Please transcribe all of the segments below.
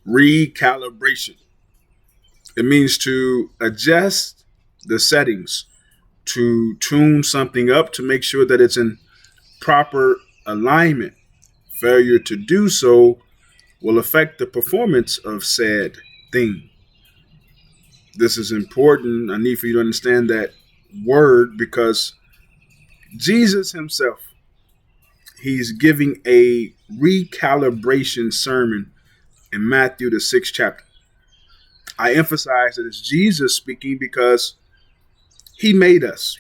Recalibration. It means to adjust the settings, to tune something up to make sure that it's in proper alignment. Failure to do so will affect the performance of said thing. This is important. I need for you to understand that word because Jesus himself, he's giving a recalibration sermon in Matthew, the 6th chapter. I emphasize that it's Jesus speaking because he made us.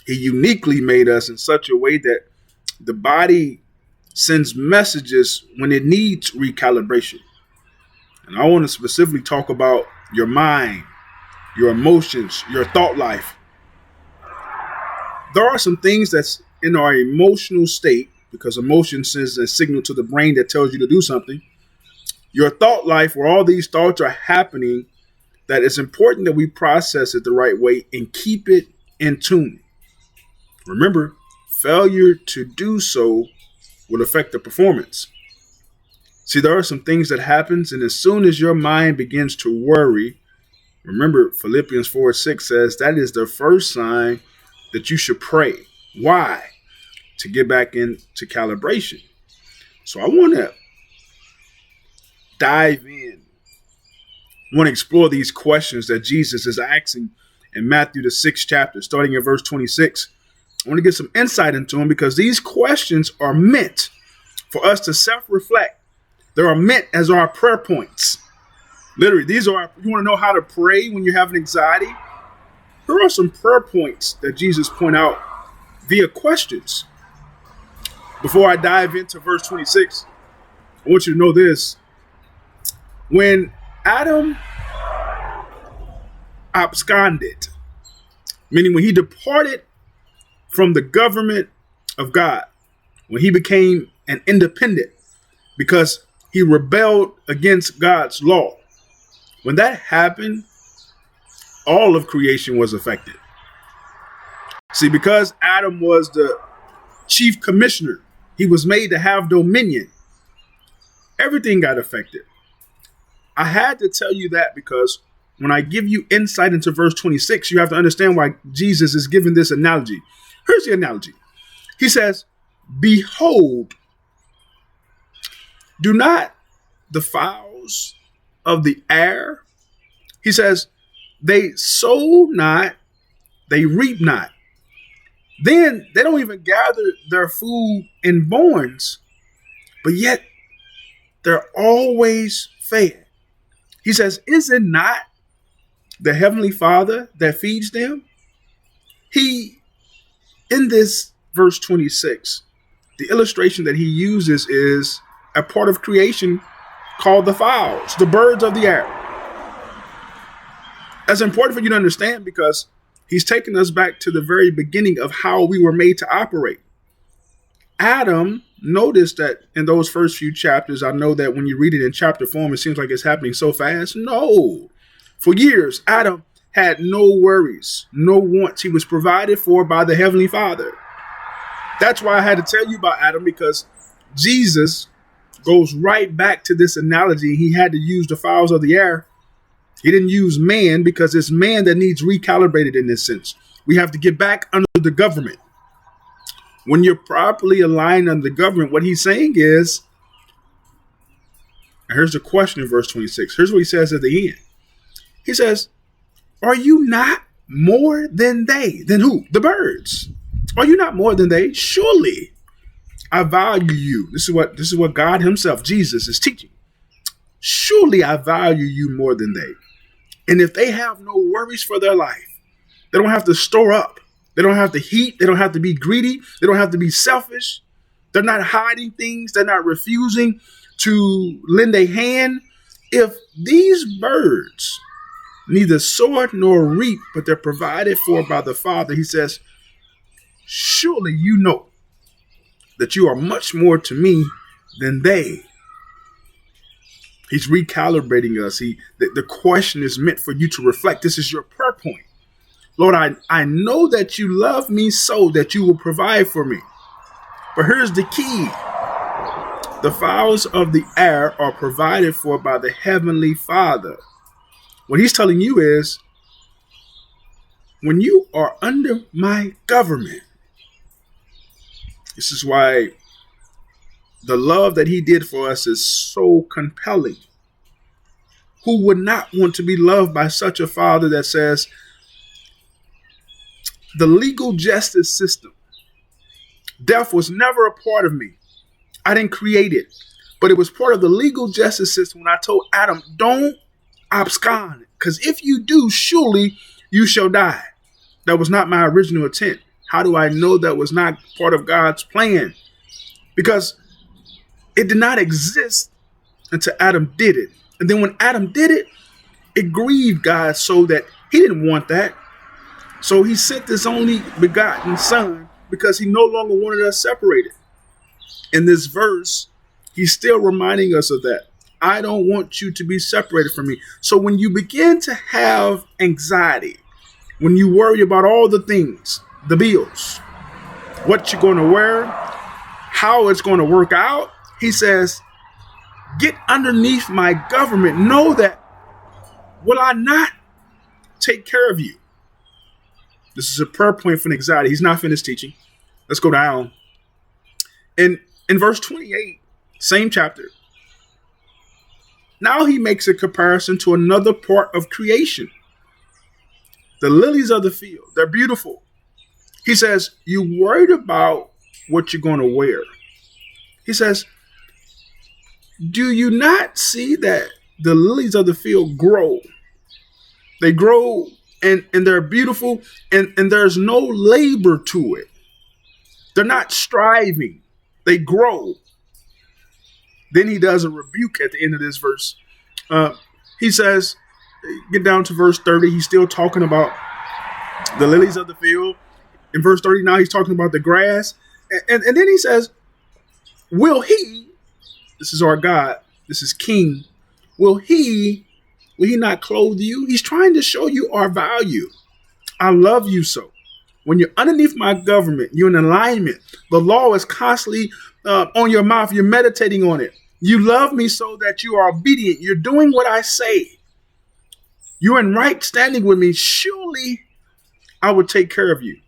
He uniquely made us in such a way that the body sends messages when it needs recalibration. And I want to specifically talk about your mind, your emotions, your thought life. There are some things that's in our emotional state because emotion sends a signal to the brain that tells you to do something. Your thought life, where all these thoughts are happening, that it's important that we process it the right way and keep it in tune. Remember, failure to do so will affect the performance. See, there are some things that happens, and as soon as your mind begins to worry, remember Philippians 4:6 says that is the first sign that you should pray. Why? To get back into calibration. So I want to dive in. I want to explore these questions that Jesus is asking in Matthew, the 6th chapter, starting in verse 26. I want to get some insight into them because these questions are meant for us to self-reflect. They are meant as our prayer points. Literally, you want to know how to pray when you're having anxiety? Here are some prayer points that Jesus point out via questions. Before I dive into verse 26, I want you to know this. When Adam absconded, meaning when he departed from the government of God, when he became an independent because he rebelled against God's law, when that happened, all of creation was affected. See, because Adam was the chief commissioner, he was made to have dominion. Everything got affected. I had to tell you that because when I give you insight into verse 26, you have to understand why Jesus is giving this analogy. Here's the analogy. He says, behold, do not the fowls of the air, he says, they sow not, they reap not. Then they don't even gather their food in barns, but yet they're always fed. He says, is it not the Heavenly Father that feeds them? He, in this verse 26, the illustration that he uses is a part of creation called the fowls, the birds of the air. That's important for you to understand because he's taking us back to the very beginning of how we were made to operate. Adam, notice that in those first few chapters, I know that when you read it in chapter form, it seems like it's happening so fast. No. For years, Adam had no worries, no wants. He was provided for by the Heavenly Father. That's why I had to tell you about Adam, because Jesus goes right back to this analogy. He had to use the fowls of the air. He didn't use man because it's man that needs recalibrated in this sense. We have to get back under the government. When you're properly aligned under the government, what he's saying is, and here's the question in verse 26. Here's what he says at the end. He says, are you not more than they? Than who? The birds. Are you not more than they? Surely I value you. This is what God himself, Jesus, is teaching. Surely I value you more than they. And if they have no worries for their life, they don't have to store up. They don't have to heat. They don't have to be greedy. They don't have to be selfish. They're not hiding things. They're not refusing to lend a hand. If these birds neither sow nor reap, but they're provided for by the Father, he says, surely you know that you are much more to me than they. He's recalibrating us. The question is meant for you to reflect. This is your prayer point. Lord, I know that you love me so that you will provide for me. But here's the key. The fowls of the air are provided for by the heavenly Father. What he's telling you is, when you are under my government, this is why the love that he did for us is so compelling. Who would not want to be loved by such a father that says, the legal justice system, death was never a part of me. I didn't create it, but it was part of the legal justice system when I told Adam, don't abscond, because if you do, surely you shall die. That was not my original intent. How do I know that was not part of God's plan? Because it did not exist until Adam did it. And then when Adam did it, it grieved God so that he didn't want that. So he sent this only begotten son because he no longer wanted us separated. In this verse, he's still reminding us of that. I don't want you to be separated from me. So when you begin to have anxiety, when you worry about all the things, the bills, what you're going to wear, how it's going to work out, he says, get underneath my government. Know that, will I not take care of you? This is a prayer point for anxiety. He's not finished teaching. Let's go down. In verse 28, same chapter, now he makes a comparison to another part of creation. The lilies of the field, they're beautiful. He says, you worried about what you're going to wear. He says, do you not see that the lilies of the field grow? They grow and they're beautiful and there's no labor to it. They're not striving. They grow. Then he does a rebuke at the end of this verse. He says, get down to verse 30. He's still talking about the lilies of the field. In verse 30 now, he's talking about the grass. And then he says, will he, this is our God, this is King, will he not clothe you? He's trying to show you our value. I love you so. When you're underneath my government, you're in alignment. The law is constantly on your mouth. You're meditating on it. You love me so that you are obedient. You're doing what I say. You're in right standing with me. Surely I would take care of you.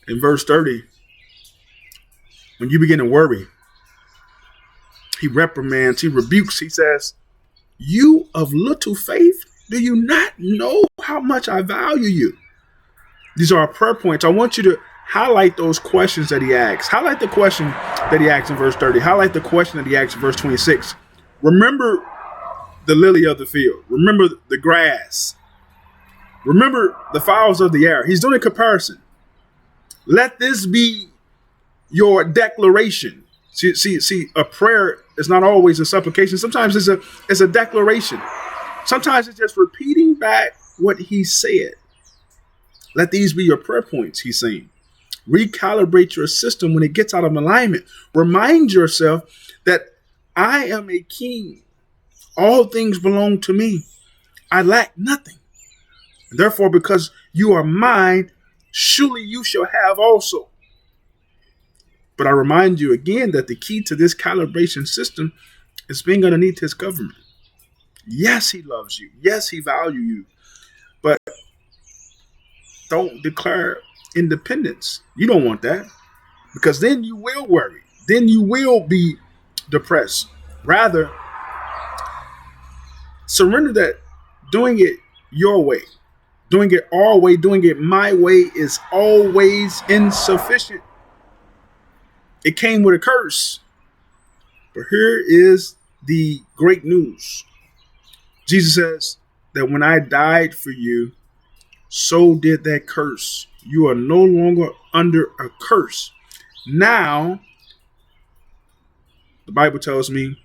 In verse 30, when you begin to worry, he reprimands, he rebukes, he says, you of little faith, do you not know how much I value you? These are our prayer points. I want you to highlight those questions that he asks. Highlight the question that he asks in verse 30. Highlight the question that he asks in verse 26. Remember the lily of the field. Remember the grass. Remember the fowls of the air. He's doing a comparison. Let this be your declaration. See, a prayer is not always a supplication. Sometimes it's a declaration. Sometimes it's just repeating back what he said. Let these be your prayer points, he's saying. Recalibrate your system when it gets out of alignment. Remind yourself that I am a king. All things belong to me. I lack nothing. Therefore, because you are mine, surely you shall have also. But I remind you again that the key to this calibration system is being underneath his government. Yes, he loves you. Yes, he values you. But don't declare independence. You don't want that, because then you will worry. Then you will be depressed. Rather, surrender that doing it your way, doing it our way, doing it my way is always insufficient. It came with a curse. But here is the great news. Jesus says that when I died for you, so did that curse. You are no longer under a curse. Now, the Bible tells me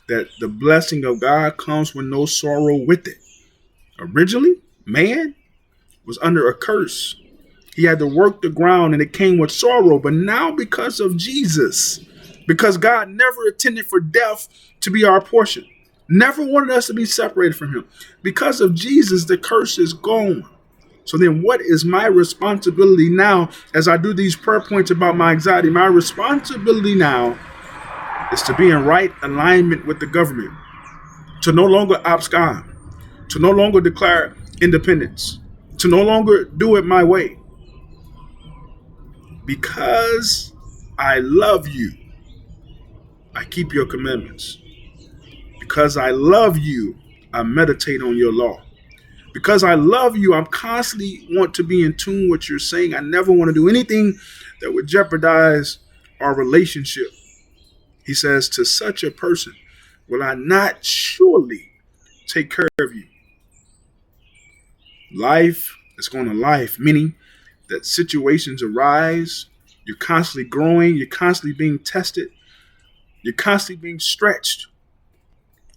that the blessing of God comes with no sorrow with it. Originally, man was under a curse. He had to work the ground and it came with sorrow. But now, because of Jesus, because God never intended for death to be our portion, never wanted us to be separated from him. Because of Jesus, the curse is gone. So then what is my responsibility now as I do these prayer points about my anxiety? My responsibility now is to be in right alignment with the government, to no longer abscond, to no longer declare independence, to no longer do it my way. Because I love you, I keep your commandments. Because I love you, I meditate on your law. Because I love you, I'm constantly want to be in tune with what you're saying. I never want to do anything that would jeopardize our relationship. He says, to such a person will I not surely take care of you. Life is going to life, meaning that situations arise. You're constantly growing. You're constantly being tested. You're constantly being stretched.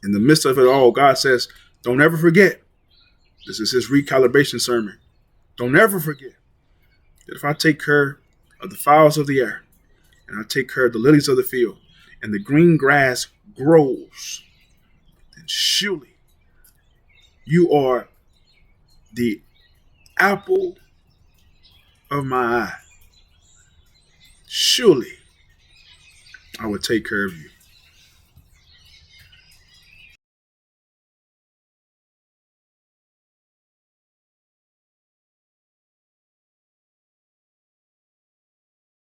In the midst of it all, God says, don't ever forget. This is his recalibration sermon. Don't ever forget that if I take care of the fowls of the air, and I take care of the lilies of the field, and the green grass grows, then surely you are the apple of my eye. Surely I will take care of you.